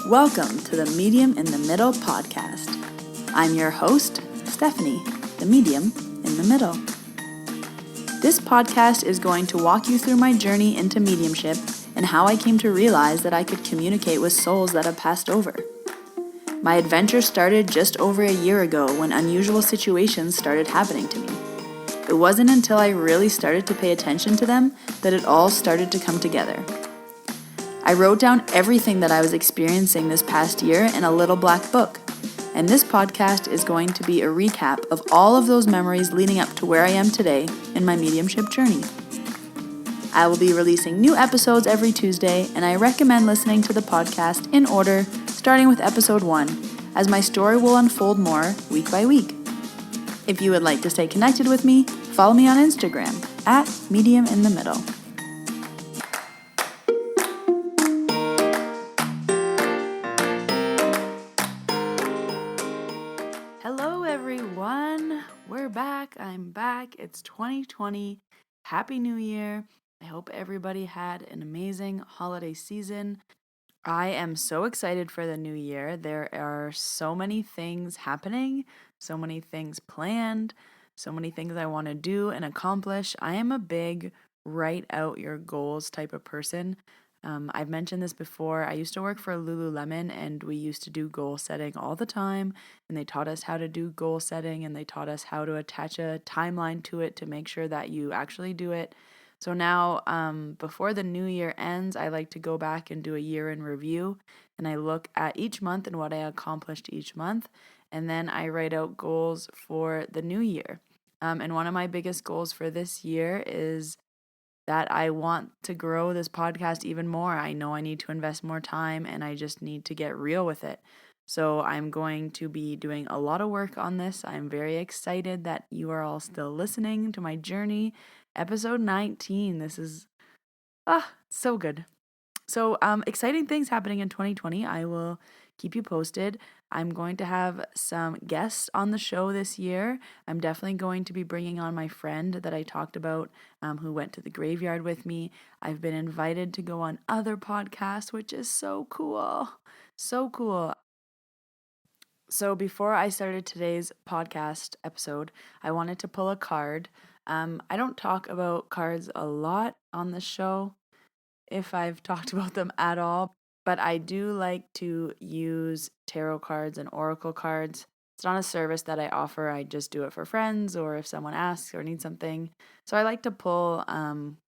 Welcome to the Medium in the Middle podcast. I'm your host, Stephanie, the medium in the middle. This podcast is going to walk you through my journey into mediumship and how I came to realize that I could communicate with souls that have passed over. My adventure started just over a year ago when unusual situations started happening to me. It wasn't until I really started to pay attention to them that it all started to come together. I wrote down everything that I was experiencing this past year in a little black book, and this podcast is going to be a recap of all of those memories leading up to where I am today in my mediumship journey. I will be releasing new episodes every Tuesday, and I recommend listening to the podcast in order, starting with episode 1, as my story will unfold more week by week. If you would like to stay connected with me, follow me on Instagram at Medium in the Middle. Hello everyone, we're back. I'm back. It's 2020. Happy New Year. I hope everybody had an amazing holiday season. I am so excited for the new year. There are so many things happening, so many things planned, so many things I want to do and accomplish. I am a big write out your goals type of person. I've mentioned this before. I used to work for Lululemon and we used to do goal setting all the time. And they taught us how to do goal setting and they taught us how to attach a timeline to it to make sure that you actually do it. So now, before the new year ends, I like to go back and do a year in review. And I look at each month and what I accomplished each month. And then I write out goals for the new year. And one of my biggest goals for this year is that I want to grow this podcast even more. I know I need to invest more time and I just need to get real with it. So I'm going to be doing a lot of work on this. I'm very excited that you are all still listening to my journey. Episode 19. This is so good. So exciting things happening in 2020. I will keep you posted. I'm going to have some guests on the show this year. I'm definitely going to be bringing on my friend that I talked about who went to the graveyard with me. I've been invited to go on other podcasts, which is so cool. So cool. So before I started today's podcast episode, I wanted to pull a card. I don't talk about cards a lot on the show, if I've talked about them at all, but I do like to use tarot cards and oracle cards. It's not a service that I offer. I just do it for friends or if someone asks or needs something. So I like to pull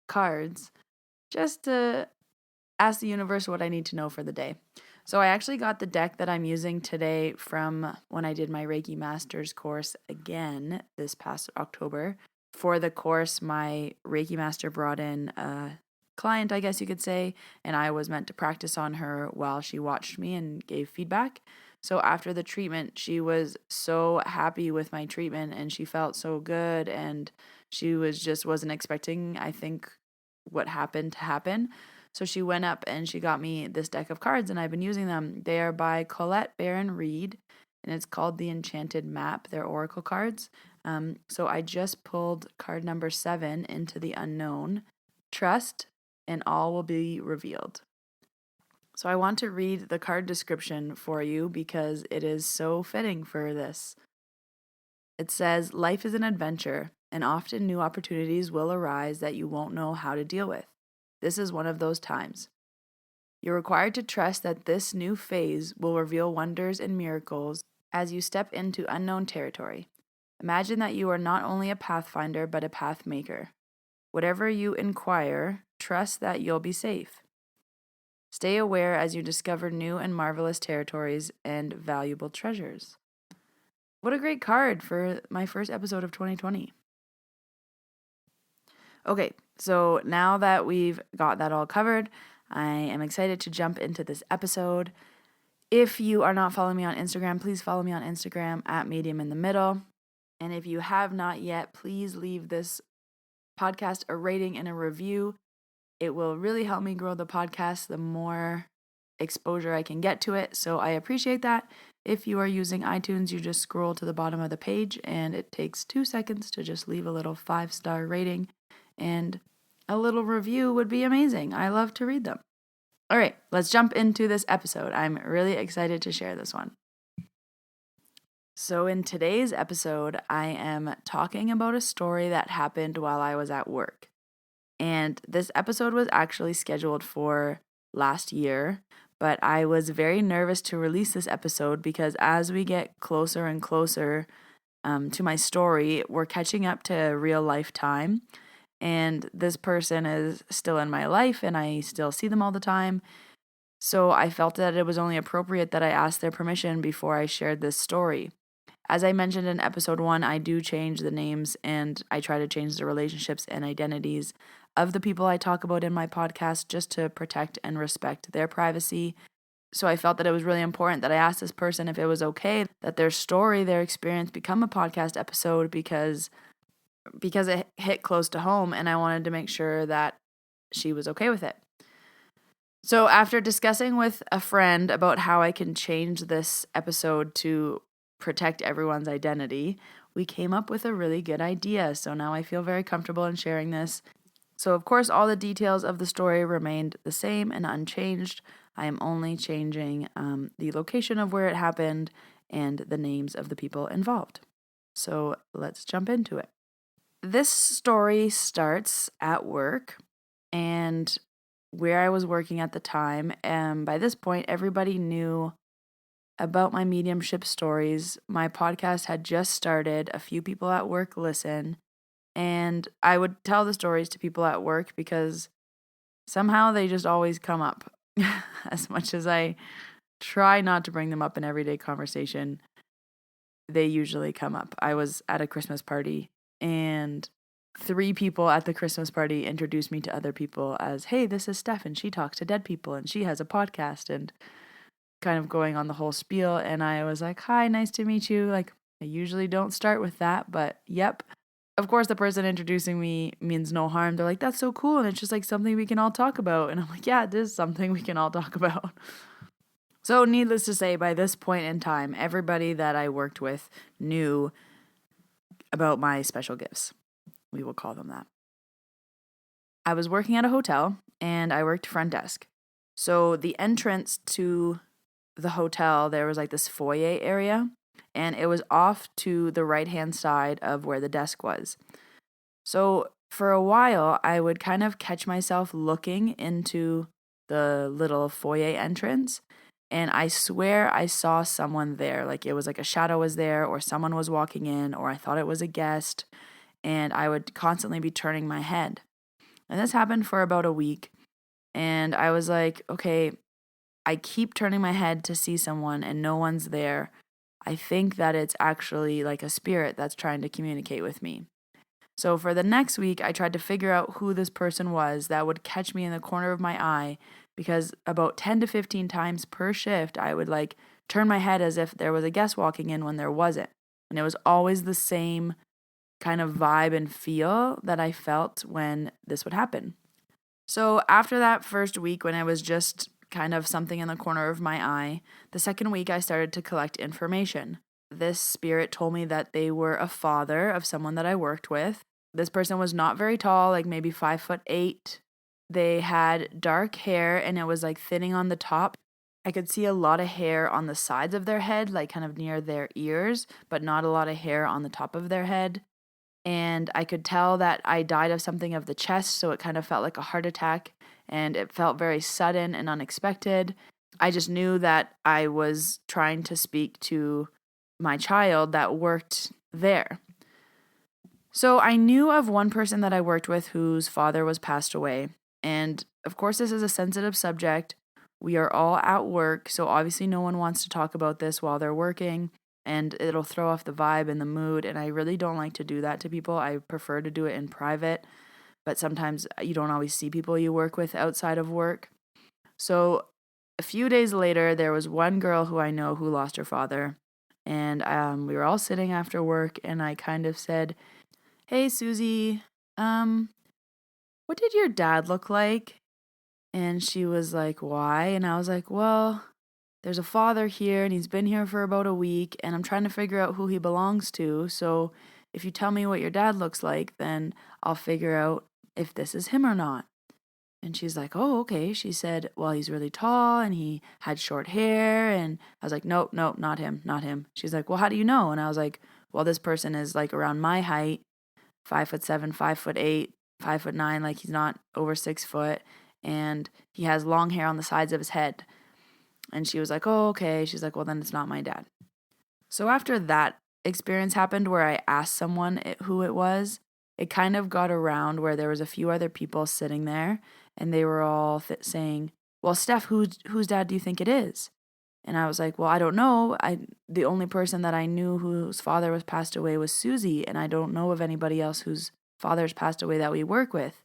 cards just to ask the universe what I need to know for the day. So I actually got the deck that I'm using today from when I did my Reiki Masters course again this past October. For the course, my Reiki Master brought in a client, I guess you could say, and I was meant to practice on her while she watched me and gave feedback. So after the treatment, she was so happy with my treatment and she felt so good and she wasn't expecting, I think, what happened to happen. So she went up and she got me this deck of cards and I've been using them. They are by Colette Baron Reed and it's called the Enchanted Map. They're oracle cards. So I just pulled card number 7 into the unknown. Trust and all will be revealed. So I want to read the card description for you because it is so fitting for this. It says, life is an adventure and often new opportunities will arise that you won't know how to deal with. This is one of those times. You're required to trust that this new phase will reveal wonders and miracles as you step into unknown territory. Imagine that you are not only a pathfinder but a path maker. Whatever you inquire, trust that you'll be safe. Stay aware as you discover new and marvelous territories and valuable treasures. What a great card for my first episode of 2020. Okay, so now that we've got that all covered, I am excited to jump into this episode. If you are not following me on Instagram, please follow me on Instagram at Medium in the Middle. And if you have not yet, please leave this podcast a rating and a review. It will really help me grow the podcast the more exposure I can get to it. So I appreciate that. If you are using iTunes, you just scroll to the bottom of the page and it takes 2 seconds to just leave a little 5-star rating and a little review would be amazing. I love to read them. All right, let's jump into this episode. I'm really excited to share this one. So, in today's episode, I am talking about a story that happened while I was at work. And this episode was actually scheduled for last year, but I was very nervous to release this episode because as we get closer and closer to my story, we're catching up to real life time. And this person is still in my life and I still see them all the time. So I felt that it was only appropriate that I asked their permission before I shared this story. As I mentioned in episode 1, I do change the names and I try to change the relationships and identities of the people I talk about in my podcast just to protect and respect their privacy. So I felt that it was really important that I asked this person if it was okay that their story, their experience become a podcast episode because it hit close to home and I wanted to make sure that she was okay with it. So after discussing with a friend about how I can change this episode to protect everyone's identity, we came up with a really good idea. So now I feel very comfortable in sharing this. So of course, all the details of the story remained the same and unchanged. I am only changing the location of where it happened and the names of the people involved. So let's jump into it. This story starts at work and where I was working at the time. And by this point, everybody knew about my mediumship stories. My podcast had just started. A few people at work listen. And I would tell the stories to people at work because somehow they just always come up. As much as I try not to bring them up in everyday conversation, they usually come up. I was at a Christmas party and 3 people at the Christmas party introduced me to other people as, hey, this is Steph and she talks to dead people and she has a podcast, and kind of going on the whole spiel. And I was like, hi, nice to meet you. Like, I usually don't start with that, but yep. Of course, the person introducing me means no harm. They're like, that's so cool. And it's just like something we can all talk about. And I'm like, yeah, it is something we can all talk about. So needless to say, by this point in time, everybody that I worked with knew about my special gifts. We will call them that. I was working at a hotel and I worked front desk. So the entrance to the hotel, there was like this foyer area and it was off to the right-hand side of where the desk was. So for a while, I would kind of catch myself looking into the little foyer entrance, and I swear I saw someone there. Like it was like a shadow was there, or someone was walking in, or I thought it was a guest, and I would constantly be turning my head. And this happened for about a week, and I was like, okay, I keep turning my head to see someone and no one's there. I think that it's actually like a spirit that's trying to communicate with me. So for the next week, I tried to figure out who this person was that would catch me in the corner of my eye, because about 10 to 15 times per shift, I would like turn my head as if there was a guest walking in when there wasn't. And it was always the same kind of vibe and feel that I felt when this would happen. So after that first week, when it was just kind of something in the corner of my eye, the second week I started to collect information. This spirit told me that they were a father of someone that I worked with. This person was not very tall, like maybe 5'8". They had dark hair and it was like thinning on the top. I could see a lot of hair on the sides of their head, like kind of near their ears, but not a lot of hair on the top of their head. And I could tell that I died of something of the chest, so it kind of felt like a heart attack, and it felt very sudden and unexpected. I just knew that I was trying to speak to my child that worked there. So I knew of one person that I worked with whose father was passed away. And of course, this is a sensitive subject. We are all at work, so obviously no one wants to talk about this while they're working, and it'll throw off the vibe and the mood, and I really don't like to do that to people. I prefer to do it in private, but sometimes you don't always see people you work with outside of work. So a few days later, there was one girl who I know who lost her father, and we were all sitting after work, and I kind of said, hey, Susie, what did your dad look like? And she was like, why? And I was like, well, there's a father here and he's been here for about a week and I'm trying to figure out who he belongs to. So if you tell me what your dad looks like, then I'll figure out if this is him or not. And she's like, oh, okay. She said, well, he's really tall and he had short hair. And I was like, nope, nope, not him, not him. She's like, well, how do you know? And I was like, well, this person is like around my height, 5'7", 5'8", 5'9", like he's not over 6 foot. And he has long hair on the sides of his head. And she was like, oh, okay. She's like, well, then it's not my dad. So after that experience happened where I asked someone who it was, it kind of got around where there was a few other people sitting there and they were all saying, well, Steph, whose dad do you think it is? And I was like, well, I don't know. The only person that I knew whose father was passed away was Susie, and I don't know of anybody else whose father's passed away that we work with.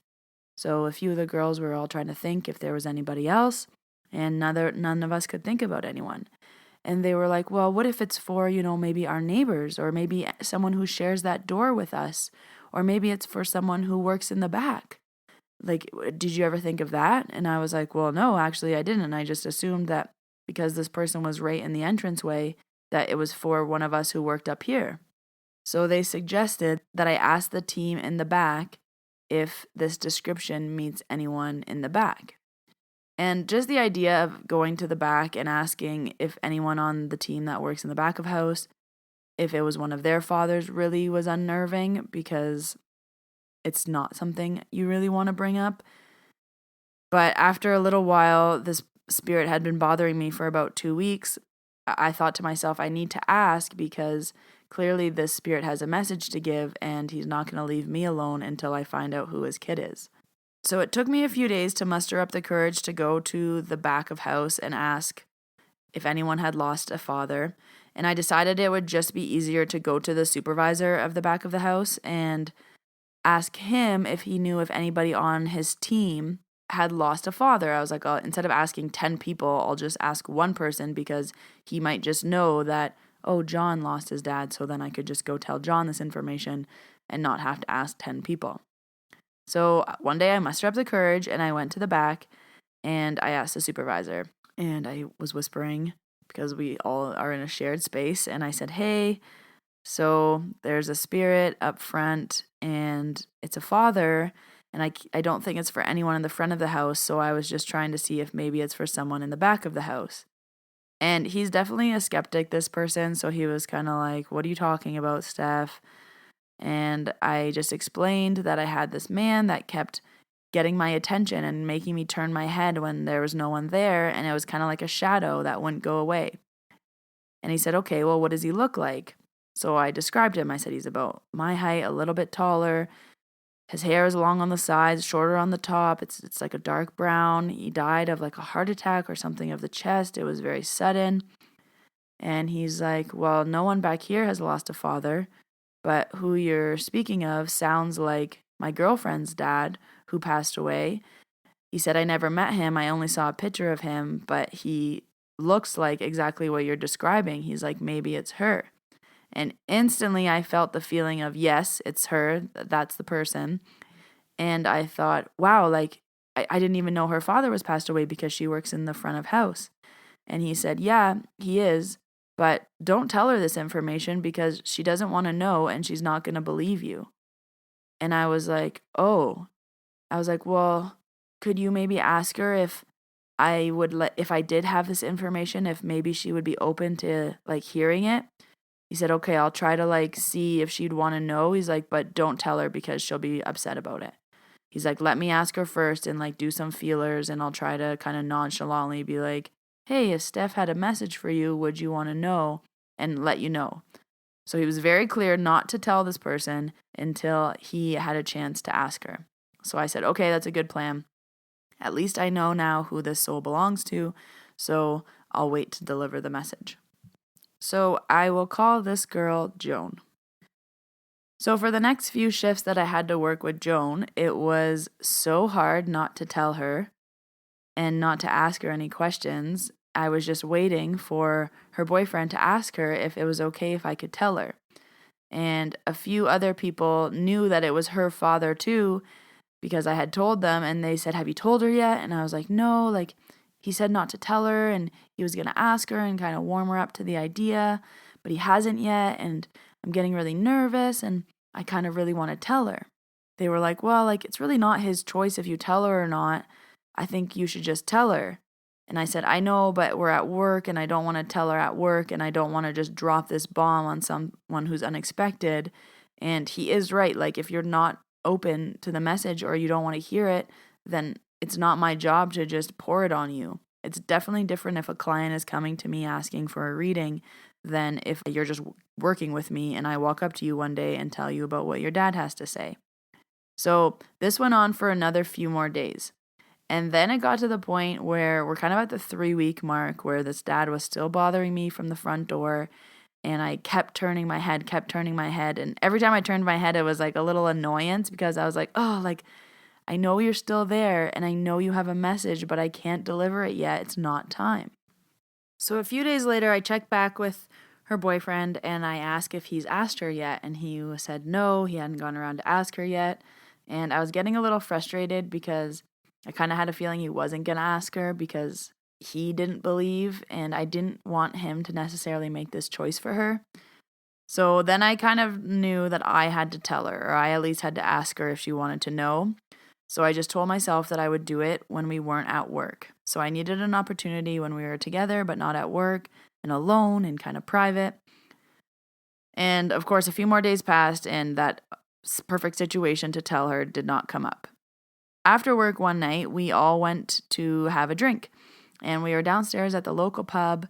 So a few of the girls were all trying to think if there was anybody else, and none of us could think about anyone. And they were like, well, what if it's for, maybe our neighbors, or maybe someone who shares that door with us, or maybe it's for someone who works in the back. Like, did you ever think of that? And I was like, well, no, actually I didn't. I just assumed that because this person was right in the entranceway, that it was for one of us who worked up here. So they suggested that I ask the team in the back if this description meets anyone in the back. And just the idea of going to the back and asking if anyone on the team that works in the back of house, if it was one of their fathers, really was unnerving because it's not something you really want to bring up. But after a little while, this spirit had been bothering me for about 2 weeks. I thought to myself, I need to ask because clearly this spirit has a message to give and he's not going to leave me alone until I find out who his kid is. So it took me a few days to muster up the courage to go to the back of house and ask if anyone had lost a father. And I decided it would just be easier to go to the supervisor of the back of the house and ask him if he knew if anybody on his team had lost a father. I was like, oh, instead of asking 10 people, I'll just ask one person because he might just know that, oh, John lost his dad, so then I could just go tell John this information and not have to ask 10 people. So one day I mustered up the courage and I went to the back and I asked the supervisor, and I was whispering because we all are in a shared space, and I said, hey, so there's a spirit up front and it's a father, and I don't think it's for anyone in the front of the house, so I was just trying to see if maybe it's for someone in the back of the house. And he's definitely a skeptic, this person, so he was kind of like, what are you talking about, Steph? And I just explained that I had this man that kept getting my attention and making me turn my head when there was no one there, and it was kind of like a shadow that wouldn't go away. And he said, okay, well, what does he look like? So I described him. I said, he's about my height, a little bit taller. His hair is long on the sides, shorter on the top. It's like a dark brown. He died of like a heart attack or something of the chest. It was very sudden. And he's like, well, no one back here has lost a father, but who you're speaking of sounds like my girlfriend's dad who passed away. He said, I never met him. I only saw a picture of him, but he looks like exactly what you're describing. He's like, maybe it's her. And instantly I felt the feeling of, yes, it's her. That's the person. And I thought, wow, like I didn't even know her father was passed away because she works in the front of house. And he said, yeah, he is. But don't tell her this information because she doesn't want to know and she's not going to believe you. And I was like, oh. I was like, well, could you maybe ask her if if I did have this information, if maybe she would be open to like hearing it? He said, okay, I'll try to like see if she'd want to know. He's like, but don't tell her because she'll be upset about it. He's like, let me ask her first and like do some feelers, and I'll try to kind of nonchalantly be like, hey, if Steph had a message for you, would you want to know? And let you know. So he was very clear not to tell this person until he had a chance to ask her. So I said, okay, that's a good plan. At least I know now who this soul belongs to, so I'll wait to deliver the message. So I will call this girl Joan. So for the next few shifts that I had to work with Joan, it was so hard not to tell her and not to ask her any questions. I was just waiting for her boyfriend to ask her if it was okay if I could tell her. And a few other people knew that it was her father too, because I had told them, and they said, have you told her yet? And I was like, no, like he said not to tell her, and he was going to ask her and kind of warm her up to the idea, but he hasn't yet, and I'm getting really nervous, and I kind of really want to tell her. They were like, well, like it's really not his choice if you tell her or not. I think you should just tell her. And I said, I know, but we're at work and I don't want to tell her at work and I don't want to just drop this bomb on someone who's unexpected. And he is right. Like, if you're not open to the message or you don't want to hear it, then it's not my job to just pour it on you. It's definitely different if a client is coming to me asking for a reading than if you're just working with me and I walk up to you one day and tell you about what your dad has to say. So this went on for another few more days. And then it got to the point where we're kind of at the 3-week mark where this dad was still bothering me from the front door. And I kept turning my head. And every time I turned my head, it was like a little annoyance because I was like, oh, like, I know you're still there and I know you have a message, but I can't deliver it yet. It's not time. So a few days later, I checked back with her boyfriend and I asked if he's asked her yet. And he said no, he hadn't gone around to ask her yet. And I was getting a little frustrated because I kind of had a feeling he wasn't going to ask her because he didn't believe and I didn't want him to necessarily make this choice for her. So then I kind of knew that I had to tell her, or I at least had to ask her if she wanted to know. So I just told myself that I would do it when we weren't at work. So I needed an opportunity when we were together, but not at work and alone and kind of private. And of course, a few more days passed and that perfect situation to tell her did not come up. After work one night, we all went to have a drink and we were downstairs at the local pub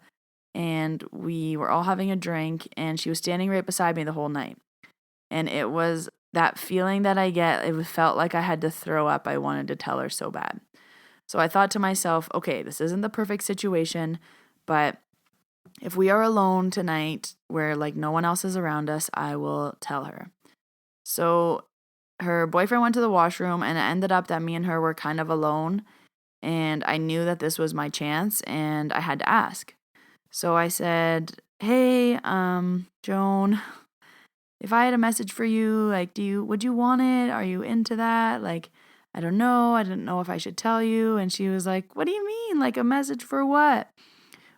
and we were all having a drink and she was standing right beside me the whole night. And it was that feeling that I get, it felt like I had to throw up. I wanted to tell her so bad. So I thought to myself, okay, this isn't the perfect situation, but if we are alone tonight where like no one else is around us, I will tell her. So her boyfriend went to the washroom and it ended up that me and her were kind of alone and I knew that this was my chance and I had to ask. So I said, hey, Joan, if I had a message for you, like, would you want it? Are you into that? Like, I don't know. I didn't know if I should tell you. And she was like, what do you mean? Like, a message for what?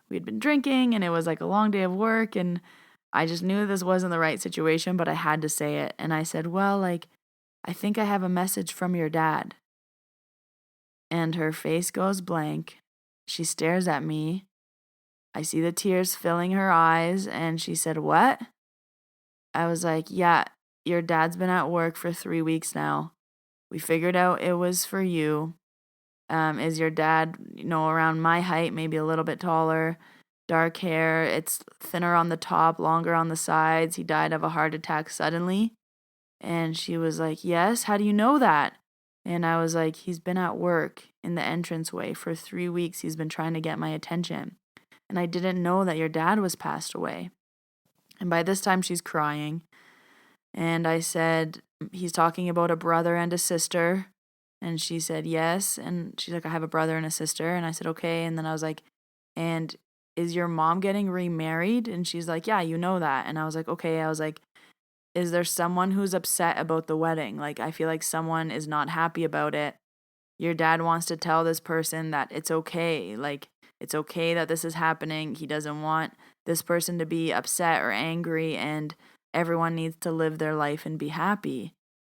We had been drinking and it was like a long day of work and I just knew this wasn't the right situation, but I had to say it. And I said, well, like, I think I have a message from your dad. And her face goes blank. She stares at me. I see the tears filling her eyes and she said, what? I was like, yeah, your dad's been at work for 3 weeks now. We figured out it was for you. Is your dad, around my height, maybe a little bit taller, dark hair. It's thinner on the top, longer on the sides. He died of a heart attack suddenly. And she was like, yes, how do you know that? And I was like, he's been at work in the entranceway for 3 weeks. He's been trying to get my attention. And I didn't know that your dad was passed away. And by this time, she's crying. And I said, he's talking about a brother and a sister. And she said, yes. And she's like, I have a brother and a sister. And I said, okay. And then I was like, and is your mom getting remarried? And she's like, yeah, you know that. And I was like, okay. I was like, is there someone who's upset about the wedding? Like, I feel like someone is not happy about it. Your dad wants to tell this person that it's okay. Like, it's okay that this is happening. He doesn't want this person to be upset or angry, and everyone needs to live their life and be happy.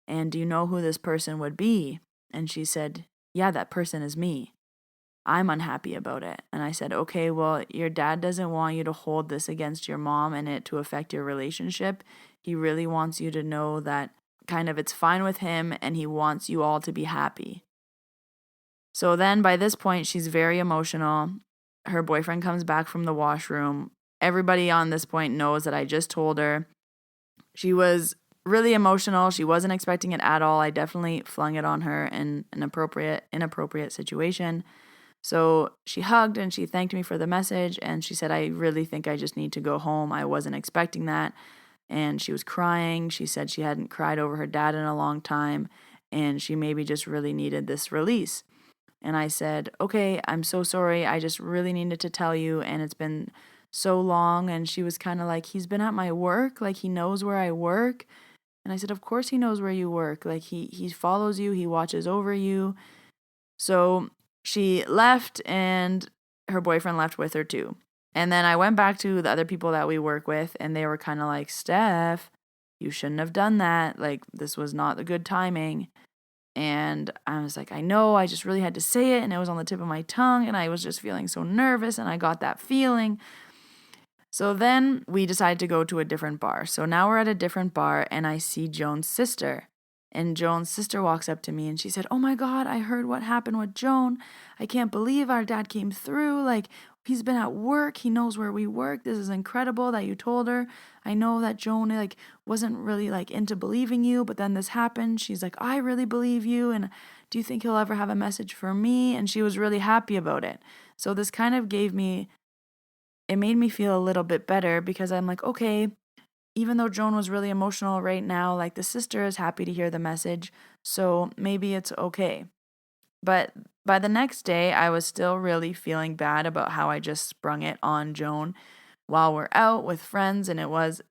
And do you know who this person would be? And she said, yeah, that person is me. I'm unhappy about it. And I said, okay, well, your dad doesn't want you to hold this against your mom and it to affect your relationship. He really wants you to know that kind of it's fine with him and he wants you all to be happy. So then by this point, she's very emotional. Her boyfriend comes back from the washroom. Everybody on this point knows that I just told her. She was really emotional. She wasn't expecting it at all. I definitely flung it on her in an inappropriate situation. So she hugged and she thanked me for the message. And she said, I really think I just need to go home. I wasn't expecting that. And she was crying. She said she hadn't cried over her dad in a long time. And she maybe just really needed this release. And I said, okay, I'm so sorry. I just really needed to tell you. And it's been so long. And she was kind of like, he's been at my work. Like, he knows where I work. And I said, of course he knows where you work. Like, he follows you. He watches over you. So she left and her boyfriend left with her too. And then I went back to the other people that we work with and they were kind of like, Steph, you shouldn't have done that. Like, this was not the good timing. And I was like, I know, I just really had to say it, and it was on the tip of my tongue, and I was just feeling so nervous, and I got that feeling. So then we decided to go to a different bar. So now we're at a different bar, and I see Joan's sister. And Joan's sister walks up to me and she said, "Oh my God, I heard what happened with Joan. I can't believe our dad came through. Like, he's been at work. He knows where we work. This is incredible that you told her. I know that Joan, like, wasn't really, like, into believing you, but then this happened. She's like, I really believe you. And do you think he'll ever have a message for me?" And she was really happy about it. So this kind of it made me feel a little bit better because I'm like, okay, even though Joan was really emotional right now, like the sister is happy to hear the message, so maybe it's okay. But by the next day, I was still really feeling bad about how I just sprung it on Joan while we're out with friends, and it was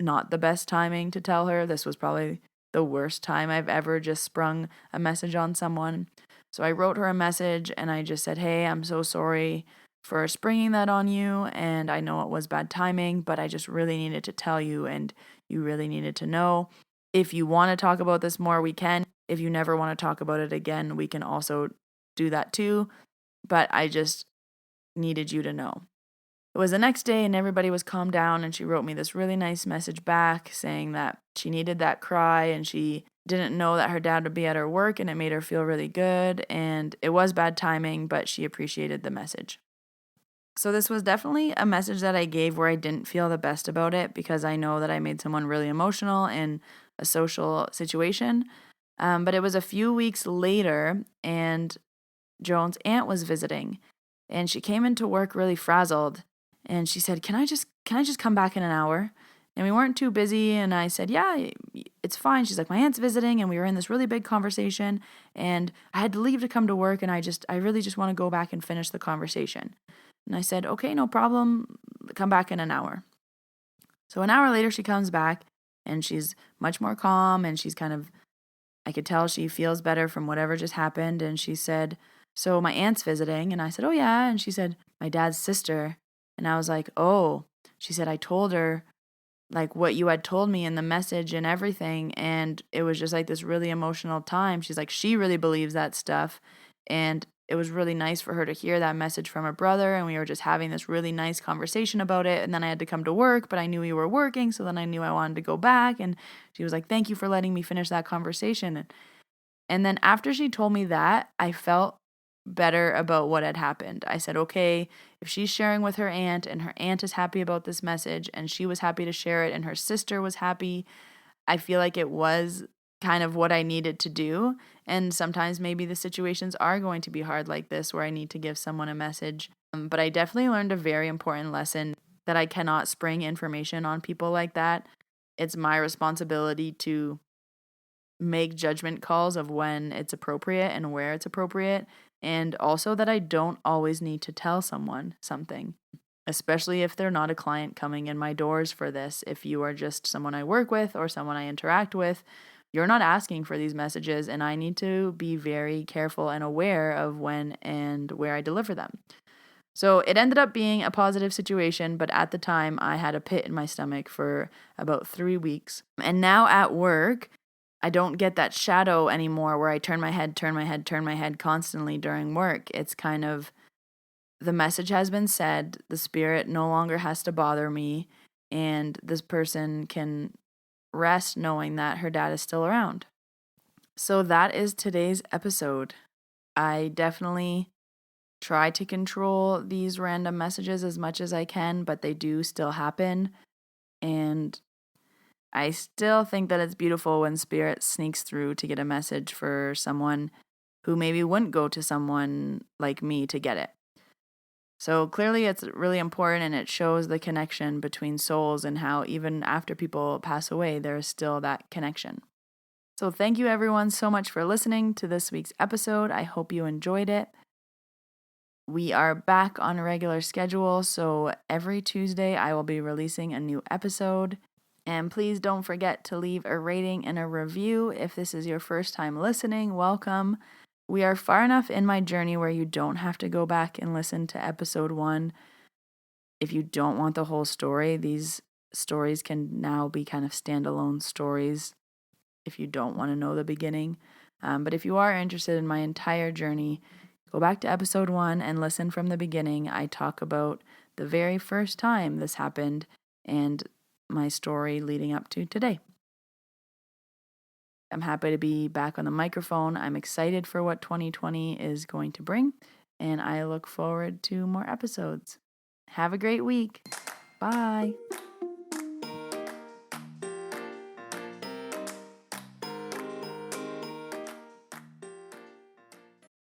not the best timing to tell her. This was probably the worst time I've ever just sprung a message on someone. So I wrote her a message and I just said, "Hey, I'm so sorry for springing that on you, and I know it was bad timing, but I just really needed to tell you, and you really needed to know. If you want to talk about this more, we can. If you never want to talk about it again, we can also do that too, but I just needed you to know." It was the next day and everybody was calmed down, and she wrote me this really nice message back saying that she needed that cry and she didn't know that her dad would be at her work, and it made her feel really good, and it was bad timing, but she appreciated the message. So this was definitely a message that I gave where I didn't feel the best about it because I know that I made someone really emotional in a social situation. But it was a few weeks later, and Joan's aunt was visiting, and she came into work really frazzled, and she said, "Can I just come back in an hour?" And we weren't too busy, and I said, "Yeah, it's fine." She's like, "My aunt's visiting, and we were in this really big conversation, and I had to leave to come to work, and I really just want to go back and finish the conversation." And I said, "Okay, no problem. Come back in an hour." So an hour later, she comes back, and she's much more calm, and I could tell she feels better from whatever just happened. And she said, "So my aunt's visiting." And I said, "Oh, yeah." And she said, "My dad's sister." And I was like, "Oh." She said, "I told her like what you had told me in the message and everything." And it was just like this really emotional time. She's like, she really believes that stuff. And it was really nice for her to hear that message from her brother. And we were just having this really nice conversation about it. And then I had to come to work, but I knew you were working. So then I knew I wanted to go back. And she was like, "Thank you for letting me finish that conversation." And then after she told me that, I felt better about what had happened. I said, okay, if she's sharing with her aunt and her aunt is happy about this message and she was happy to share it and her sister was happy, I feel like it was kind of what I needed to do. And sometimes maybe the situations are going to be hard like this where I need to give someone a message. But I definitely learned a very important lesson that I cannot spring information on people like that. It's my responsibility to make judgment calls of when it's appropriate and where it's appropriate, and also that I don't always need to tell someone something, especially if they're not a client coming in my doors for this. If you are just someone I work with or someone I interact with, you're not asking for these messages, and I need to be very careful and aware of when and where I deliver them. So it ended up being a positive situation, but at the time I had a pit in my stomach for about 3 weeks. And now at work, I don't get that shadow anymore where I turn my head, turn my head, turn my head constantly during work. It's kind of the message has been said, the spirit no longer has to bother me, and this person can rest knowing that her dad is still around. So that is today's episode. I definitely try to control these random messages as much as I can, but they do still happen. And I still think that it's beautiful when spirit sneaks through to get a message for someone who maybe wouldn't go to someone like me to get it. So clearly it's really important, and it shows the connection between souls and how even after people pass away, there is still that connection. So thank you everyone so much for listening to this week's episode. I hope you enjoyed it. We are back on a regular schedule, so every Tuesday I will be releasing a new episode. And please don't forget to leave a rating and a review. If this is your first time listening, welcome. We are far enough in my journey where you don't have to go back and listen to episode 1. If you don't want the whole story, these stories can now be kind of standalone stories if you don't want to know the beginning. But if you are interested in my entire journey, go back to episode 1 and listen from the beginning. I talk about the very first time this happened and my story leading up to today. I'm happy to be back on the microphone. I'm excited for what 2020 is going to bring, and I look forward to more episodes. Have a great week. Bye.